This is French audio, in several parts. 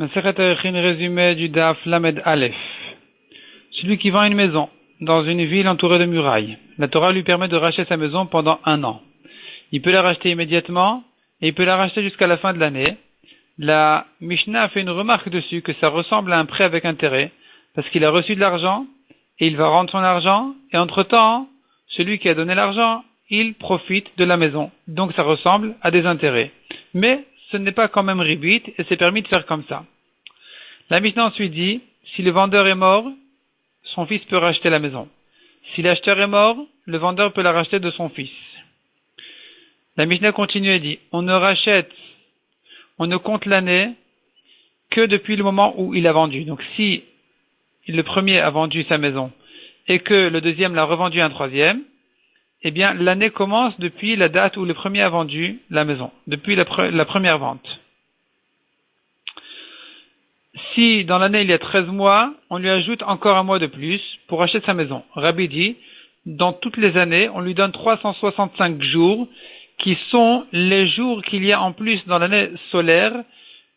Masechet Erechim, résumé du Daf Lamed Aleph. Celui qui vend une maison dans une ville entourée de murailles, la Torah lui permet de racheter sa maison pendant 1 an. Il peut la racheter immédiatement et il peut la racheter jusqu'à la fin de l'année. La Mishnah a fait une remarque dessus que ça ressemble à un prêt avec intérêt parce qu'il a reçu de l'argent et il va rendre son argent et entre-temps, celui qui a donné l'argent, il profite de la maison. Donc ça ressemble à des intérêts. Mais ce n'est pas quand même ribit et c'est permis de faire comme ça. La Mishnah ensuite dit, si le vendeur est mort, son fils peut racheter la maison. Si l'acheteur est mort, le vendeur peut la racheter de son fils. La Mishnah continue et dit, on ne compte l'année que depuis le moment où il a vendu. Donc si le premier a vendu sa maison et que le deuxième l'a revendu à un troisième, eh bien l'année commence depuis la date où le premier a vendu la maison, depuis la première vente. Si dans l'année il y a 13 mois, on lui ajoute encore un mois de plus pour acheter sa maison. Rabbi dit, dans toutes les années, on lui donne 365 jours qui sont les jours qu'il y a en plus dans l'année solaire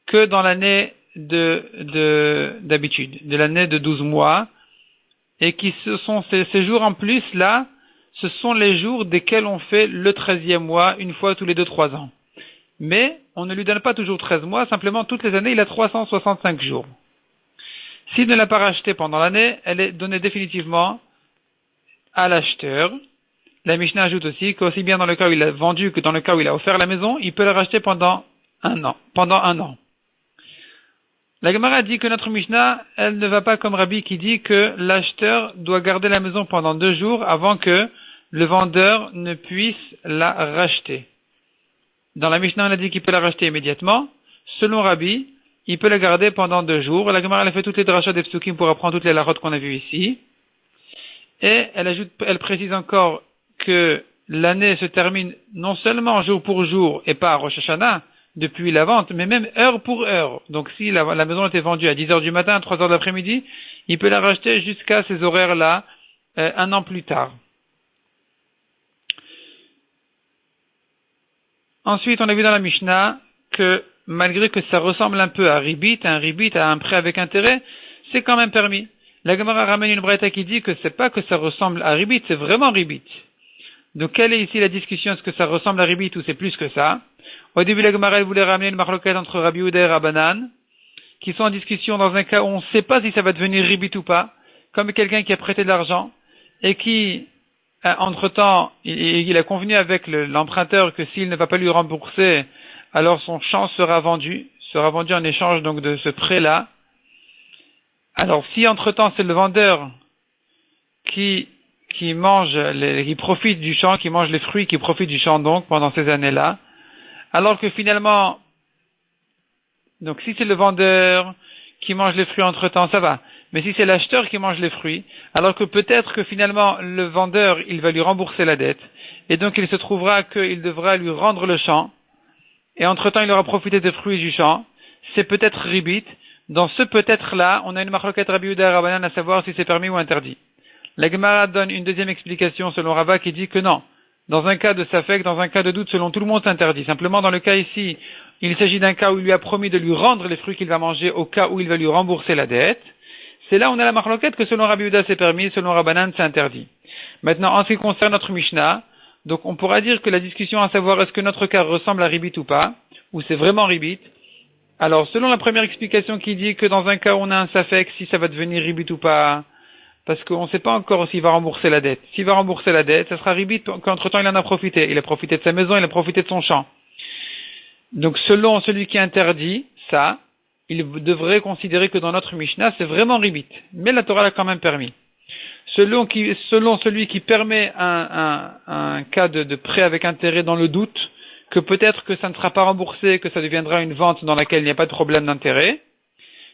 que dans l'année d'habitude, de l'année de 12 mois, et qui sont ces jours en plus là, ce sont les jours desquels on fait le 13e mois une fois tous les 2-3 ans. Mais on ne lui donne pas toujours 13 mois, simplement toutes les années il a 365 jours. S'il ne l'a pas racheté pendant l'année, elle est donnée définitivement à l'acheteur. La Mishnah ajoute aussi qu'aussi bien dans le cas où il a vendu que dans le cas où il a offert la maison, il peut la racheter pendant un an. La Gemara dit que notre Mishnah, elle ne va pas comme Rabbi qui dit que l'acheteur doit garder la maison pendant 2 jours avant que le vendeur ne puisse la racheter. Dans la Mishnah, on a dit qu'il peut la racheter immédiatement. Selon Rabbi, il peut la garder pendant 2 jours. La Gemara, elle a fait toutes les drachas des psukim pour apprendre toutes les larotes qu'on a vues ici. Et elle précise encore que l'année se termine non seulement jour pour jour et pas à Rosh Hashanah, depuis la vente, mais même heure pour heure. Donc si la maison était vendue à 10 heures du matin, à 3 heures de l'après-midi, il peut la racheter jusqu'à ces horaires-là, 1 an plus tard. Ensuite, on a vu dans la Mishnah que malgré que ça ressemble un peu à un ribit, à un prêt avec intérêt, c'est quand même permis. La Gemara ramène une braïta qui dit que c'est pas que ça ressemble à ribit, c'est vraiment ribit. Donc quelle est ici la discussion? Est-ce que ça ressemble à ribit ou c'est plus que ça? Au début, la Gemara elle voulait ramener une marloquette entre Rabbi Yehuda et Rabbanan, qui sont en discussion dans un cas où on ne sait pas si ça va devenir ribit ou pas, comme quelqu'un qui a prêté de l'argent et qui, entre-temps, il a convenu avec l'emprunteur que s'il ne va pas lui rembourser, alors son champ sera vendu en échange donc de ce prêt-là. Alors si entre-temps c'est le vendeur qui profite du champ, qui mange les fruits, qui profite du champ donc pendant ces années-là, alors que finalement, donc si c'est le vendeur qui mange les fruits entre-temps, ça va. Mais si c'est l'acheteur qui mange les fruits, alors que peut-être que finalement le vendeur, il va lui rembourser la dette, et donc il se trouvera qu'il devra lui rendre le champ, et entre-temps il aura profité des fruits du champ, c'est peut-être ribit. Dans ce peut-être-là, on a une marloquette Rabbi Yehuda et Rabbanan à savoir si c'est permis ou interdit. La Gemara donne une deuxième explication selon Rava qui dit que non. Dans un cas de safek, dans un cas de doute, selon tout le monde, c'est interdit. Simplement, dans le cas ici, il s'agit d'un cas où il lui a promis de lui rendre les fruits qu'il va manger au cas où il va lui rembourser la dette. C'est là où on a la marloquette que selon Rabbi Yehuda c'est permis, selon Rabbanan c'est interdit. Maintenant, en ce qui concerne notre Mishnah, donc on pourra dire que la discussion à savoir est-ce que notre cas ressemble à ribit ou pas, ou c'est vraiment ribit. Alors, selon la première explication qui dit que dans un cas où on a un safek, si ça va devenir ribit ou pas, parce qu'on ne sait pas encore s'il va rembourser la dette. S'il va rembourser la dette, ça sera ribit qu'entre-temps il en a profité. Il a profité de sa maison, il a profité de son champ. Donc selon celui qui interdit ça, il devrait considérer que dans notre Mishnah, c'est vraiment ribit. Mais la Torah l'a quand même permis. Selon celui qui permet un cas de prêt avec intérêt dans le doute, que peut-être que ça ne sera pas remboursé, que ça deviendra une vente dans laquelle il n'y a pas de problème d'intérêt,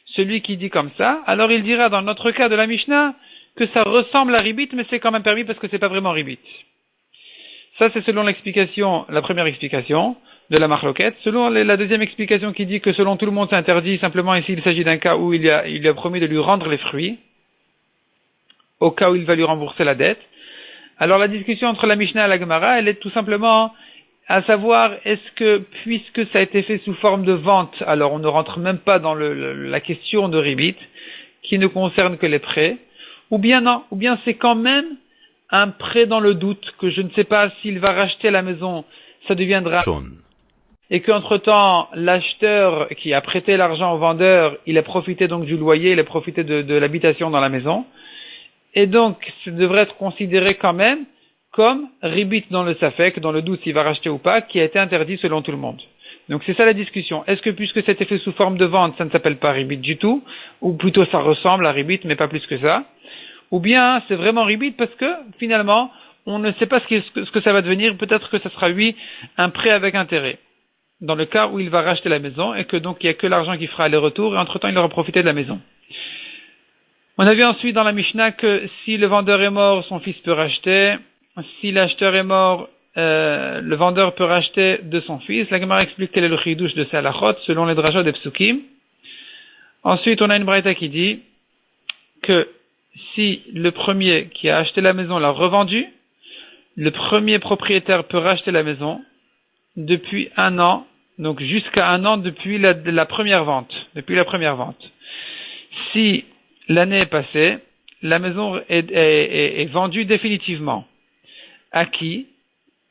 celui qui dit comme ça, alors il dira dans notre cas de la Mishnah, que ça ressemble à ribit, mais c'est quand même permis parce que c'est pas vraiment ribit. Ça, c'est selon l'explication, la première explication de la marloquette. Selon la deuxième explication qui dit que selon tout le monde c'est interdit, simplement ici il s'agit d'un cas où il lui a promis de lui rendre les fruits, au cas où il va lui rembourser la dette. Alors la discussion entre la Mishnah et la Gemara, elle est tout simplement, à savoir, est-ce que, puisque ça a été fait sous forme de vente, alors on ne rentre même pas dans la question de ribit, qui ne concerne que les prêts, ou bien non, ou bien c'est quand même un prêt dans le doute, que je ne sais pas s'il va racheter la maison, ça deviendra jaune. Et qu'entre-temps, l'acheteur qui a prêté l'argent au vendeur, il a profité donc du loyer, il a profité de l'habitation dans la maison, et donc ça devrait être considéré quand même comme ribit dans le safek, dans le doute s'il va racheter ou pas, qui a été interdit selon tout le monde. Donc c'est ça la discussion. Est-ce que puisque c'était fait sous forme de vente, ça ne s'appelle pas ribit du tout, ou plutôt ça ressemble à ribit, mais pas plus que ça, ou bien c'est vraiment ribit parce que finalement, on ne sait pas ce que ça va devenir, peut-être que ça sera lui un prêt avec intérêt, dans le cas où il va racheter la maison, et que donc il n'y a que l'argent qui fera aller-retour, et entre-temps il aura profité de la maison. On a vu ensuite dans la Mishnah que si le vendeur est mort, son fils peut racheter. Si l'acheteur est mort, le vendeur peut racheter de son fils. La Gemara explique quel est le chidouche de ces halachot selon les drachot des psukim. Ensuite, on a une braïta qui dit que si le premier qui a acheté la maison l'a revendue, le premier propriétaire peut racheter la maison depuis 1 an, donc jusqu'à 1 an depuis la première vente. Depuis la première vente. Si l'année est passée, la maison est vendue définitivement. À qui?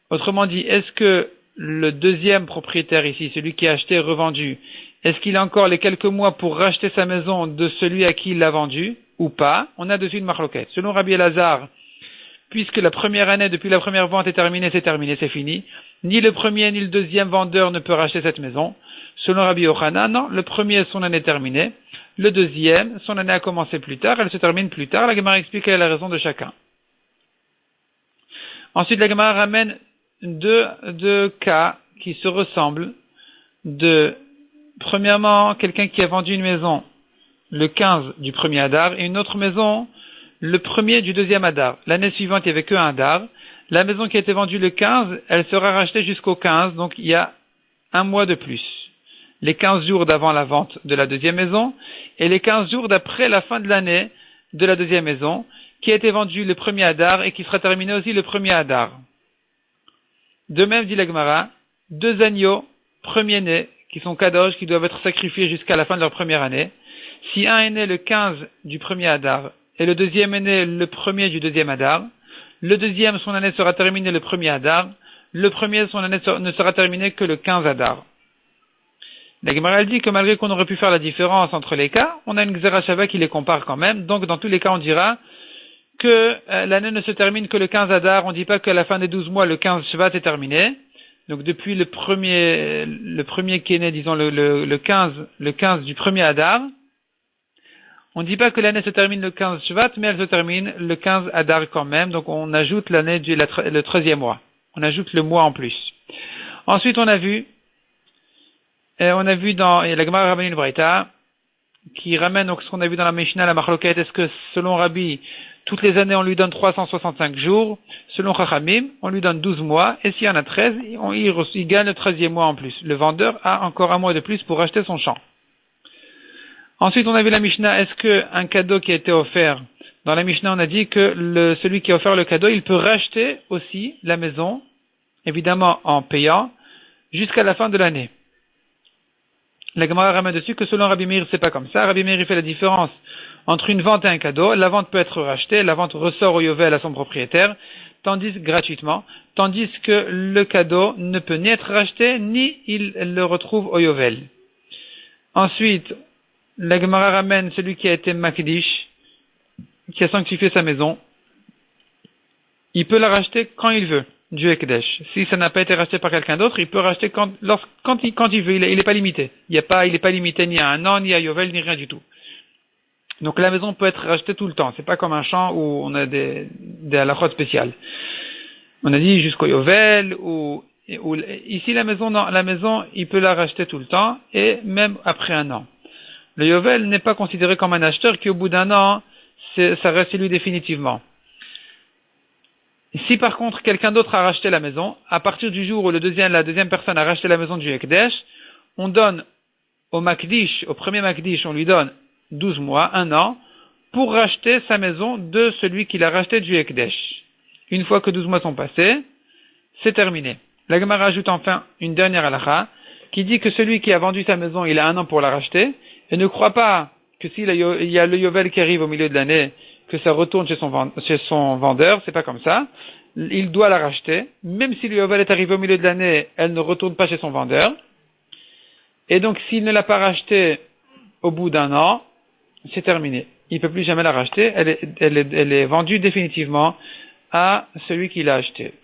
Autrement dit, est-ce que le deuxième propriétaire ici, celui qui a acheté et revendu, est-ce qu'il a encore les quelques mois pour racheter sa maison de celui à qui il l'a vendu ou pas? On a dessus une marloquette. Selon Rabbi Elazar, puisque la première année depuis la première vente est terminée, c'est fini. Ni le premier ni le deuxième vendeur ne peut racheter cette maison. Selon Rabbi Yochanan, non, le premier, son année est terminée. Le deuxième, son année a commencé plus tard, elle se termine plus tard. La Gemara explique quelle est la raison de chacun. Ensuite, la Gemara ramène deux cas qui se ressemblent. Premièrement, quelqu'un qui a vendu une maison le 15 du premier Adar et une autre maison le premier du deuxième Adar. L'année suivante, il n'y avait que un Adar. La maison qui a été vendue le 15, elle sera rachetée jusqu'au 15, donc il y a 1 mois de plus. Les 15 jours d'avant la vente de la deuxième maison et les 15 jours d'après la fin de l'année de la deuxième maison, qui a été vendue le premier Adar et qui sera terminée aussi le premier Adar. De même, dit la Gemara, 2 agneaux premiers-nés qui sont kadosh, qui doivent être sacrifiés jusqu'à la fin de leur première année. Si un est né le 15 du premier Adar et le deuxième est né le premier du deuxième Adar, le deuxième, son année sera terminée le premier Adar, le premier, son année ne sera terminée que le 15 Adar. La Gemara dit que malgré qu'on aurait pu faire la différence entre les cas, on a une Gzera Shava qui les compare quand même, donc dans tous les cas on dira que l'année ne se termine que le 15 Adar, on ne dit pas qu'à la fin des 12 mois, le 15 Shvat est terminé. Donc depuis le premier qui est né, disons le 15 du premier Adar, on ne dit pas que l'année se termine le 15 Shvat, mais elle se termine le 15 Adar quand même, donc on ajoute l'année le 13e mois. On ajoute le mois en plus. Ensuite on a vu dans la Gemara ramène une braïta qui ramène donc ce qu'on a vu dans la Mishnah, la Machloket, est-ce que selon Rabbi, toutes les années, on lui donne 365 jours. Selon Chachamim, on lui donne 12 mois. Et s'il y en a 13, il gagne le 13e mois en plus. Le vendeur a encore 1 mois de plus pour acheter son champ. Ensuite, on a vu la Mishnah. Est-ce qu'un cadeau qui a été offert, dans la Mishnah, on a dit que celui qui a offert le cadeau, il peut racheter aussi la maison, évidemment en payant, jusqu'à la fin de l'année. La Gemara ramène dessus que selon Rabbi Meir, c'est pas comme ça. Rabbi Meir, il fait la différence entre une vente et un cadeau. La vente peut être rachetée, la vente ressort au Yovel à son propriétaire, gratuitement, tandis que le cadeau ne peut ni être racheté, ni il le retrouve au Yovel. Ensuite, la Gemara ramène celui qui a été Makdish, qui a sanctifié sa maison. Il peut la racheter quand il veut, du Ekdesh. Si ça n'a pas été racheté par quelqu'un d'autre, il peut racheter quand il veut, il n'est pas limité. Il n'est pas limité ni à 1 an, ni à Yovel, ni rien du tout. Donc la maison peut être rachetée tout le temps. C'est pas comme un champ où on a des halachot spéciales. On a dit jusqu'au Yovel ici la maison, il peut la racheter tout le temps et même après 1 an. Le Yovel n'est pas considéré comme un acheteur qui au bout d'1 an, ça reste lui définitivement. Si par contre quelqu'un d'autre a racheté la maison, à partir du jour où la deuxième personne a racheté la maison du Ekdesh, on donne au premier Makdish, on lui donne 12 mois, 1 an, pour racheter sa maison de celui qui l'a racheté du Ekdesh. Une fois que 12 mois sont passés, c'est terminé. La Gemara ajoute enfin une dernière halakha qui dit que celui qui a vendu sa maison, il a 1 an pour la racheter et ne croit pas que s'il y a le Yovel qui arrive au milieu de l'année, que ça retourne chez son vendeur, c'est pas comme ça. Il doit la racheter, même si le Yovel est arrivé au milieu de l'année, elle ne retourne pas chez son vendeur. Et donc, s'il ne l'a pas rachetée au bout d'1 an, c'est terminé. Il ne peut plus jamais la racheter. Elle est vendue définitivement à celui qui l'a achetée.